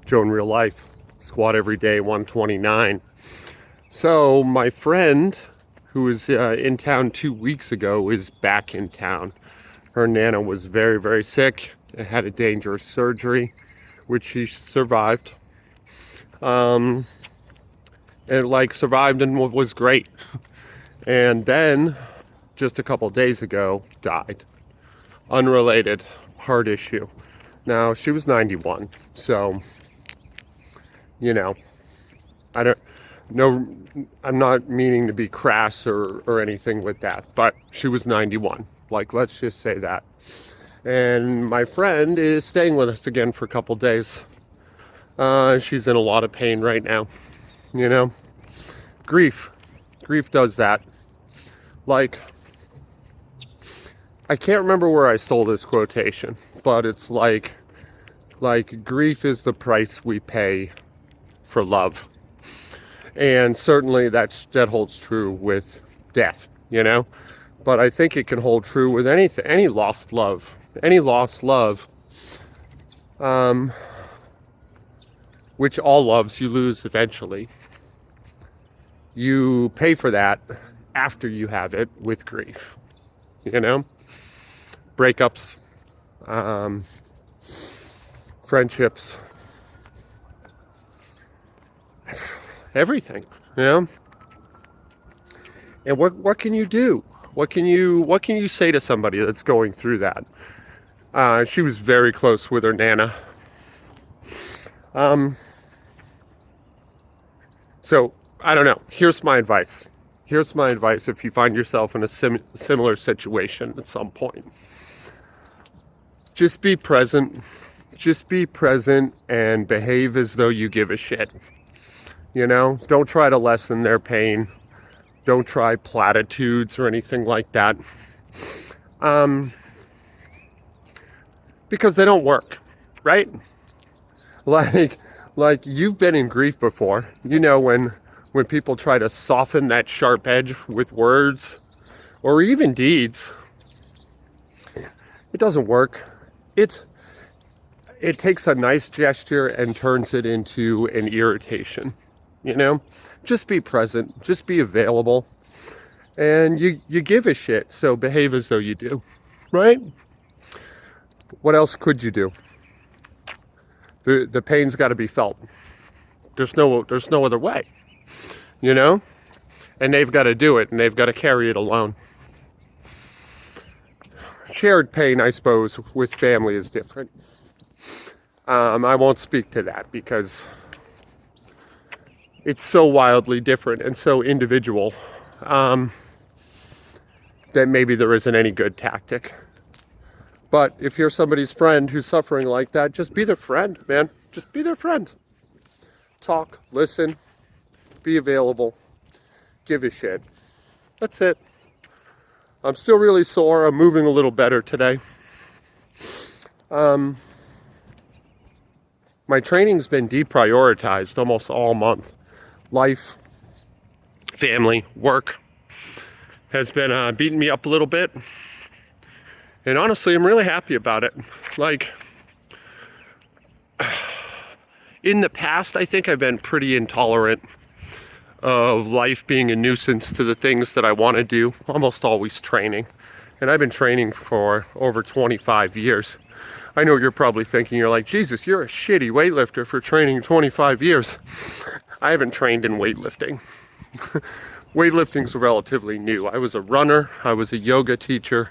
Joe in real life. Squat every day, 129. So my friend who was in town 2 weeks ago is back in town. Her Nana was very, very sick and had a dangerous surgery, which she survived. And survived and was great. And then just a couple days ago died. Unrelated heart issue. Now she was 91, so I don't no I'm not meaning to be crass or anything with that, but she was 91. Let's just say that. And my friend is staying with us again for a couple days. She's in a lot of pain right now. Grief does that. I can't remember where I stole this quotation, but it's like grief is the price we pay for love. And certainly that holds true with death, But I think it can hold true with anything, any lost love, which all loves you lose eventually. You pay for that after you have it with grief, breakups, friendships, everything, And what can you do? What can you say to somebody that's going through that? She was very close with her Nana. So I don't know. Here's my advice if you find yourself in a similar situation at some point. Just be present and behave as though you give a shit. Don't try to lessen their pain. Don't try platitudes or anything like that. Because they don't work, right? Like you've been in grief before. When people try to soften that sharp edge with words or even deeds, it doesn't work. It takes a nice gesture and turns it into an irritation. Just be present, just be available, and you give a shit, so behave as though you do, right? What else could you do? The pain's got to be felt. There's no other way, and they've got to do it, and they've got to carry it alone. Shared pain, I suppose, with family is different. I won't speak to that because it's so wildly different and so individual that maybe there isn't any good tactic. But if you're somebody's friend who's suffering like that, just be their friend, man. Just be their friend. Talk, listen, be available, give a shit. That's it. I'm still really sore. I'm moving a little better today. My training's been deprioritized almost all month. Life, family, work has been beating me up a little bit. And honestly, I'm really happy about it. In the past, I think I've been pretty intolerant of life being a nuisance to the things that I want to do. Almost always training. And I've been training for over 25 years. I know you're probably thinking, you're like, Jesus, you're a shitty weightlifter for training 25 years. I haven't trained in weightlifting. Weightlifting's relatively new. I was a runner. I was a yoga teacher.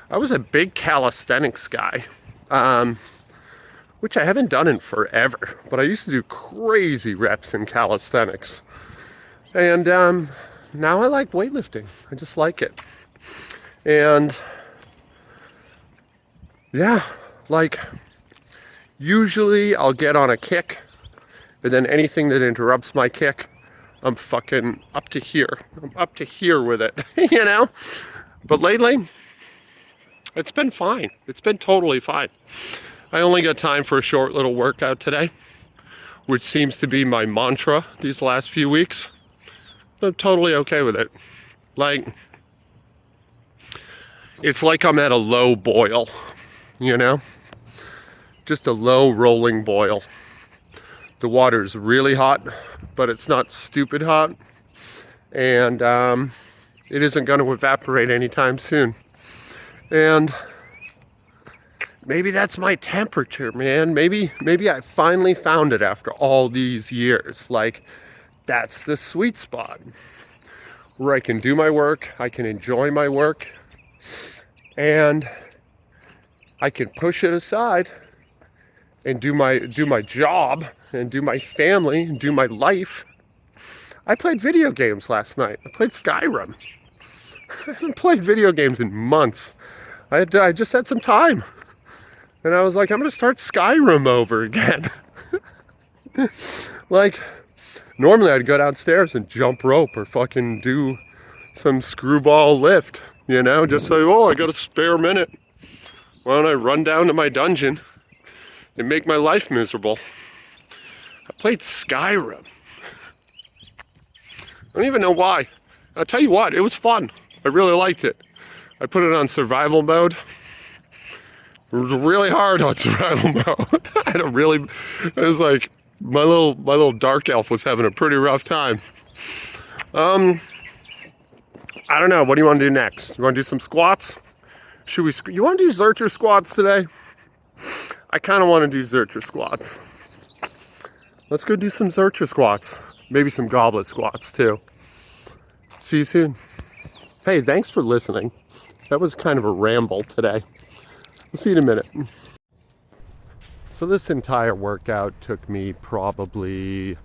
I was a big calisthenics guy, which I haven't done in forever. But I used to do crazy reps in calisthenics. And now I like weightlifting. I just like it. And yeah, usually I'll get on a kick, and then anything that interrupts my kick, I'm fucking up to here. I'm up to here with it, But lately, it's been fine. It's been totally fine. I only got time for a short little workout today, which seems to be my mantra these last few weeks. But I'm totally okay with it. It's like I'm at a low boil, Just a low rolling boil. The water's really hot, but it's not stupid hot. And it isn't going to evaporate anytime soon. And maybe that's my temperature, man. Maybe I finally found it after all these years. Like, that's the sweet spot where I can do my work, I can enjoy my work, and I can push it aside and do my job and do my family and do my life. I played video games last night. I played Skyrim. I haven't played video games in months. I just had some time. And I was like, I'm going to start Skyrim over again. Like, normally I'd go downstairs and jump rope or fucking do some screwball lift, you know, just say, oh, I got a spare minute. Why don't I run down to my dungeon and make my life miserable? I played Skyrim. I don't even know why. I'll tell you what, it was fun. I really liked it. I put it on survival mode. It was really hard on survival mode. It was like, my little dark elf was having a pretty rough time. I don't know, what do you want to do next? You want to do some squats? You want to do Zercher squats today? I kind of want to do Zercher squats. Let's go do some Zercher squats. Maybe some goblet squats too. See you soon. Hey, thanks for listening. That was kind of a ramble today. I'll see you in a minute. So this entire workout took me probably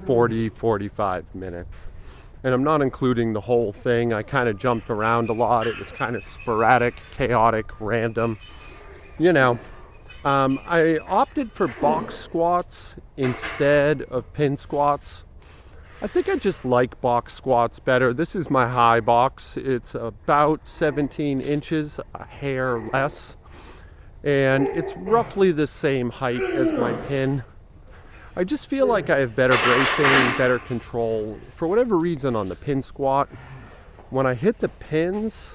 45 minutes. And I'm not including the whole thing. I kind of jumped around a lot. It was kind of sporadic, chaotic, random. You know, I opted for box squats instead of pin squats. I think I just like box squats better. This is my high box. It's about 17 inches, a hair less. And it's roughly the same height as my pin. I just feel like I have better bracing, better control. For whatever reason on the pin squat, when I hit the pins,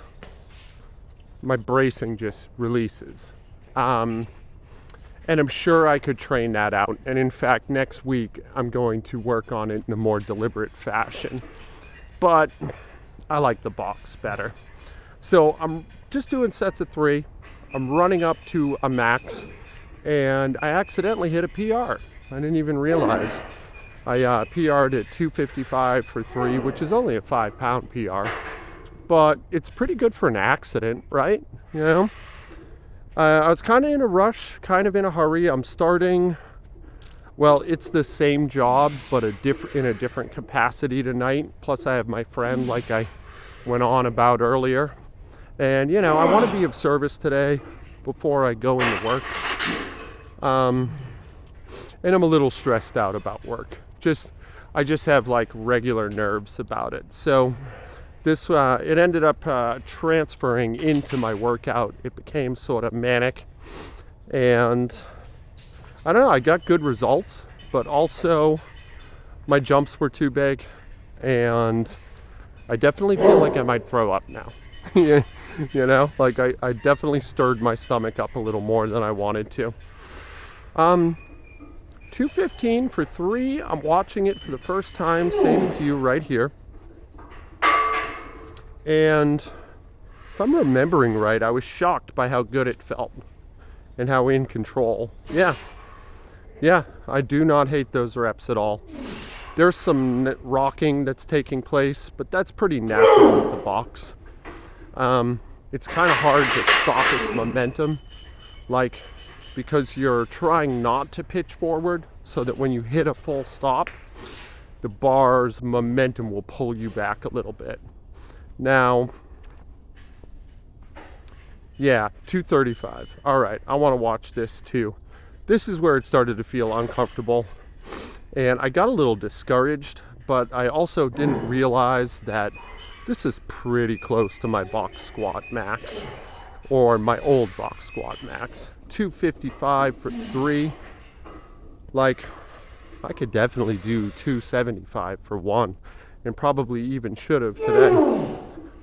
my bracing just releases. And I'm sure I could train that out. And in fact, next week, I'm going to work on it in a more deliberate fashion. But I like the box better. So I'm just doing sets of 3. I'm running up to a max. And I accidentally hit a PR. I didn't even realize. I PR'd at 255 for 3, which is only a 5-pound PR. But it's pretty good for an accident, right? You know? I was kind of in a rush, kind of in a hurry. I'm starting, well, it's the same job, but in a different capacity tonight. Plus I have my friend, like I went on about earlier. And, you know, I want to be of service today before I go into work. And I'm a little stressed out about work. I just have like regular nerves about it. So this, it ended up transferring into my workout. It became sort of manic. And I don't know, I got good results, but also my jumps were too big. And I definitely feel like I might throw up now. You know, like I definitely stirred my stomach up a little more than I wanted to. 215 for 3. I'm watching it for the first time, same as you right here. And if I'm remembering right, I was shocked by how good it felt and how in control. Yeah, I do not hate those reps at all. There's some rocking that's taking place, but that's pretty natural with the box. It's kind of hard to stop its momentum, like, because you're trying not to pitch forward so that when you hit a full stop, the bar's momentum will pull you back a little bit. Now, yeah, 235. All right, I want to watch this too. This is where it started to feel uncomfortable. And I got a little discouraged, but I also didn't realize that this is pretty close to my box squat max, or my old box squat max. 255 for 3. Like, I could definitely do 275 for 1, and probably even should have today.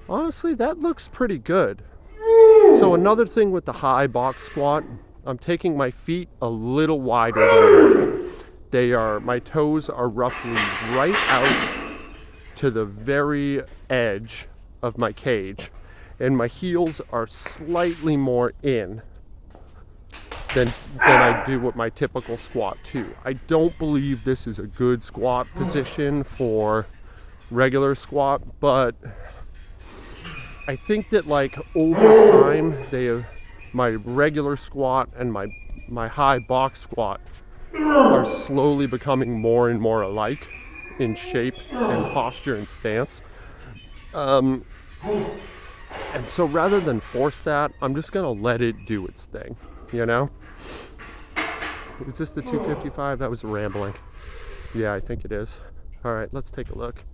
Honestly, that looks pretty good. So another thing with the high box squat, I'm taking my feet a little wider than normal. my toes are roughly right out to the very edge of my cage, and my heels are slightly more in than I do with my typical squat too. I don't believe this is a good squat position for regular squat, but I think that like over time, my regular squat and my high box squat are slowly becoming more and more alike in shape and posture and stance. And so rather than force that, I'm just gonna let it do its thing, you know? Is this the 255? That was rambling. Yeah, I think it is. All right, let's take a look.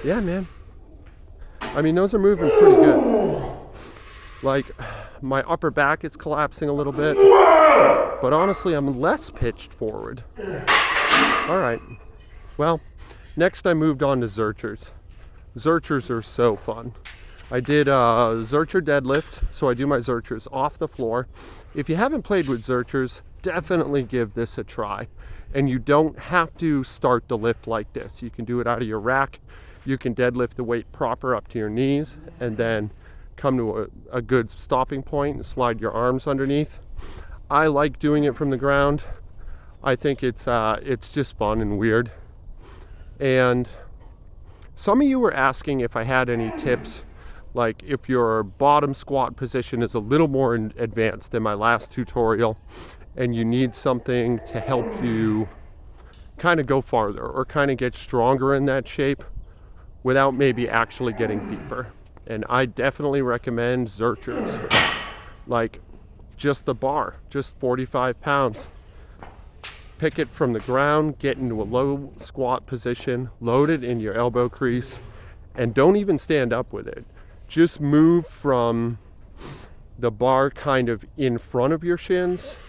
Yeah, man. I mean, those are moving pretty good. Like, my upper back is collapsing a little bit, but honestly, I'm less pitched forward. All right. Well, next I moved on to Zerchers. Zerchers are so fun. I did a Zercher deadlift, so I do my Zerchers off the floor. If you haven't played with Zerchers, definitely give this a try. And you don't have to start the lift like this. You can do it out of your rack. You can deadlift the weight proper up to your knees and then come to a good stopping point and slide your arms underneath. I like doing it from the ground. I think it's just fun and weird. And some of you were asking if I had any tips, like if your bottom squat position is a little more advanced than my last tutorial and you need something to help you kind of go farther or kind of get stronger in that shape without maybe actually getting deeper. And I definitely recommend Zerchers. Like just the bar, just 45 pounds. Pick it from the ground, get into a low squat position, load it in your elbow crease, and don't even stand up with it. Just move from the bar kind of in front of your shins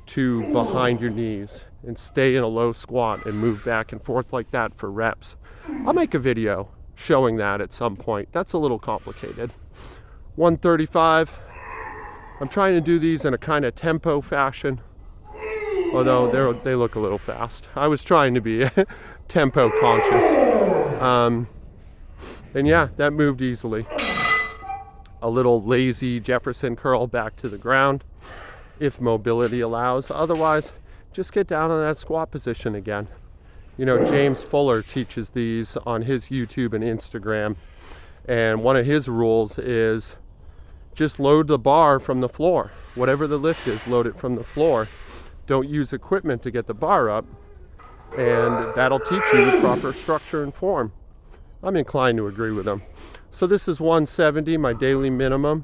to behind your knees and stay in a low squat and move back and forth like that for reps. I'll make a video showing that at some point. That's a little complicated. 135. I'm trying to do these in a kind of tempo fashion, although they look a little fast. I was trying to be tempo conscious. And yeah, that moved easily. A little lazy Jefferson curl back to the ground if mobility allows. Otherwise, just get down on that squat position again. You know, James Fuller teaches these on his YouTube and Instagram. And one of his rules is just load the bar from the floor. Whatever the lift is, load it from the floor. Don't use equipment to get the bar up. And that'll teach you the proper structure and form. I'm inclined to agree with him. So this is 170, my daily minimum.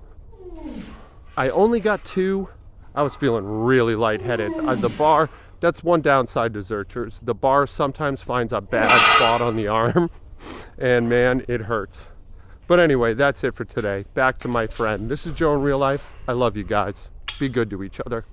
I only got 2. I was feeling really lightheaded. The bar, that's one downside to Zerchers. The bar sometimes finds a bad spot on the arm, and man, it hurts. But anyway, that's it for today. Back to my friend. This is Joe in real life. I love you guys. Be good to each other.